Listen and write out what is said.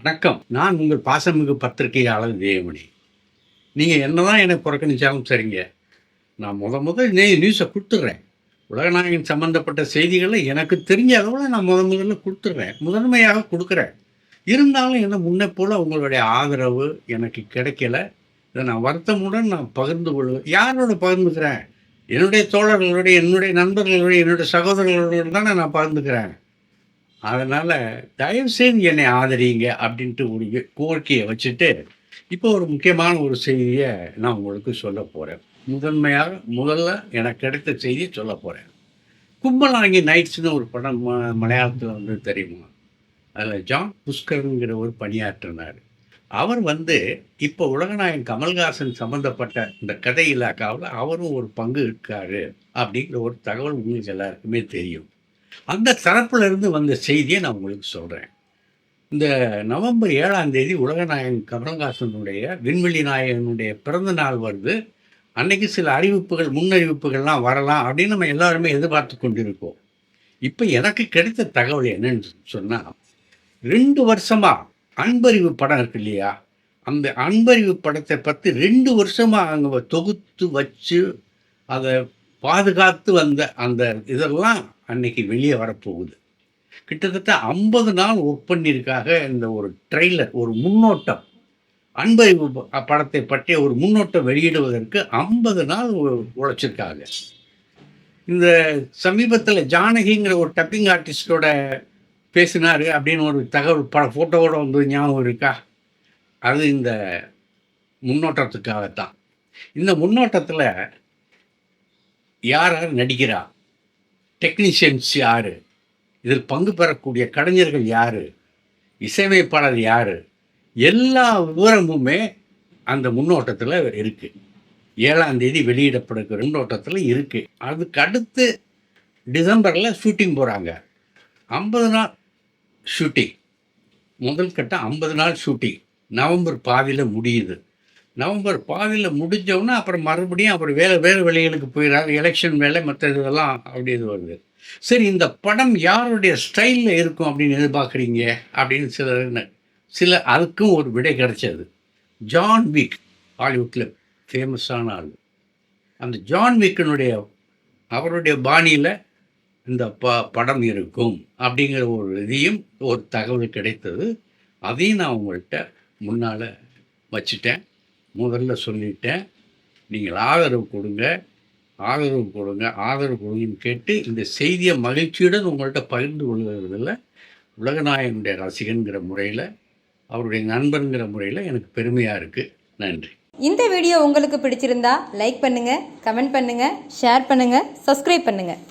வணக்கம். நான் உங்கள் பாசமிகு பத்திரிகையாளர் தேவமணி. நீங்க என்னதான் என்ன புறக்கணிச்சாலும் சரிங்க. நான் முதல் நியூஸ குடுத்துடுறேன். உலகநாயகன் சம்மந்தப்பட்ட செய்திகள எனக்கு தெரிஞ்ச அளவுல நான் முதல்ல குடுத்துடுறேன். முதன்மையாக குடுக்குறேன். இருந்தாலும் என்ன முன்ன போல உங்களுடைய ஆதரவு எனக்கு கிடைக்கல. இத நான் வருத்தமுடன் பகிர்ந்து கொள்வேன். யாரோட பகிர்ந்துக்கிறேன்? என்னுடைய தோழர்களோட, என்னுடைய நண்பர்களோட, என்னுடைய சகோதரர்களோட தானே நான் பகிர்ந்துக்கிறேன். அதனால தயவுசெய்து என்னை ஆதரியுங்க அப்படின்ட்டு ஒரு கோரிக்கையை வச்சுட்டு, இப்போ ஒரு முக்கியமான ஒரு செய்திய நான் உங்களுக்கு சொல்லப் போறேன். முதல்ல எனக்கு கிடைத்த செய்திய சொல்லப் போறேன். கும்பலாங்கி நைட்ஸ்ன்னு ஒரு படம் மலையாளத்தில வந்து தெரியுமா? அதில ஜான் புஷ்கர்ங்கிற ஒரு பணியாற்றினாரு. அவர் வந்து இப்போ உலகநாயகன் கமல்ஹாசன் சம்மந்தப்பட்ட இந்த கதை இலாக்காவுல அவரும் ஒரு பங்கு இருக்காரு அப்படிங்கிற ஒரு தகவல் உங்களுக்கு எல்லாருக்குமே தெரியும். அந்த தரப்புல இருந்து வந்த செய்திய நான் உங்களுக்கு சொல்றேன். இந்த நவம்பர் 7ஆம் தேதி உலகநாயகன் கமலஹாசனுடைய விண்வெளி நாயகனுடைய பிறந்த நாள் வருது. அன்னைக்கு சில அறிவிப்புகள், முன்னறிவிப்புகள்லாம் வரலாம் அப்படின்னு நம்ம எல்லாருமே எதிர்பார்த்து கொண்டிருக்கோம். இப்ப எனக்கு கிடைத்த தகவல் என்னன்னு சொன்னா, 2 வருஷமா அன்பறிவு படம் இருக்கு இல்லையா? அந்த அன்பறிவு படத்த பத்தி 2 வருஷமா அங்க தொகுத்து வச்சு, அத பாதுகாத்து வந்த அந்த இதெல்லாம் அன்னைக்கு வெளிய வரப்போகுது. கிட்டத்தட்ட 50 நாள் ஒர்க் பண்ணியிருக்காக இந்த ஒரு ட்ரெய்லர், ஒரு முன்னோட்டம். அன்பறிவு படத்தை பற்றிய ஒரு முன்னோட்டம் வெளியிடுவதற்கு 50 நாள் உழைச்சிருக்காங்க. இந்த சமீபத்தில ஜானகிங்கிற ஒரு டப்பிங் ஆர்டிஸ்ட்டோட பேசினாரு அப்படின்னு ஒரு தகவல் ஃபோட்டோவோட வந்தது ஞாபகம் இருக்கா? அது இந்த முன்னோட்டத்துக்காகத்தான். இந்த முன்னோட்டத்தில யார் யார் நடிக்கிறா? டெக்னீஷியன்ஸ் யாரு? இதில் பங்கு பெறக்கூடிய கலைஞர்கள் யாரு? இசையமைப்பாளர் யாரு? எல்லா விவரமுமே அந்த முன்னோட்டத்தில் இருக்கு. 7ஆம் தேதி வெளியிடப்படுகிற முன்னோட்டத்தில் இருக்கு. அதுக்கு அடுத்து டிசம்பரில் ஷூட்டிங் போகிறாங்க. 50 நாள் ஷூட்டிங். முதல் கட்டம் 50 நாள் ஷூட்டிங். நவம்பர் பாதியில் முடியுது. நவம்பர் பாதியில் முடிஞ்சோன்னா அப்புறம் மறுபடியும் அவர் வேறு வேலைகளுக்கு போயிடுறாரு. எலெக்ஷன் வேலை மற்ற இதெல்லாம் அப்படி இது வருது. சரி, இந்த படம் யாருடைய ஸ்டைலில் இருக்கும் அப்படின்னு எதிர்பார்க்குறீங்க அப்படின்னு சில அதுக்கும் ஒரு விடை கிடைச்சது. ஜான் விக், ஹாலிவுட்டில் ஃபேமஸான ஆள். அந்த ஜான் விக்கினுடைய அவருடைய பாணியில் இந்த படம் இருக்கும் அப்படிங்கிற ஒரு இதையும் ஒரு தகவல் கிடைத்தது. அதையும் நான் உங்கள்கிட்ட முன்னால் வச்சுட்டேன். முதல்ல சொல்லிட்டேன். நீங்கள் ஆதரவு கொடுங்க, ஆதரவு கொடுங்கன்னு கேட்டு இந்த செய்தியை மகிழ்ச்சியுடன் உங்கள்கிட்ட பகிர்ந்து கொள்கிறதில் உலகநாயகனுடைய ரசிகன்கிற முறையில், அவருடைய நண்பன்கிற முறையில் எனக்கு பெருமையாக இருக்குது. நன்றி. இந்த வீடியோ உங்களுக்கு பிடிச்சிருந்தா லைக் பண்ணுங்கள், கமெண்ட் பண்ணுங்கள், ஷேர் பண்ணுங்கள், சப்ஸ்கிரைப் பண்ணுங்கள்.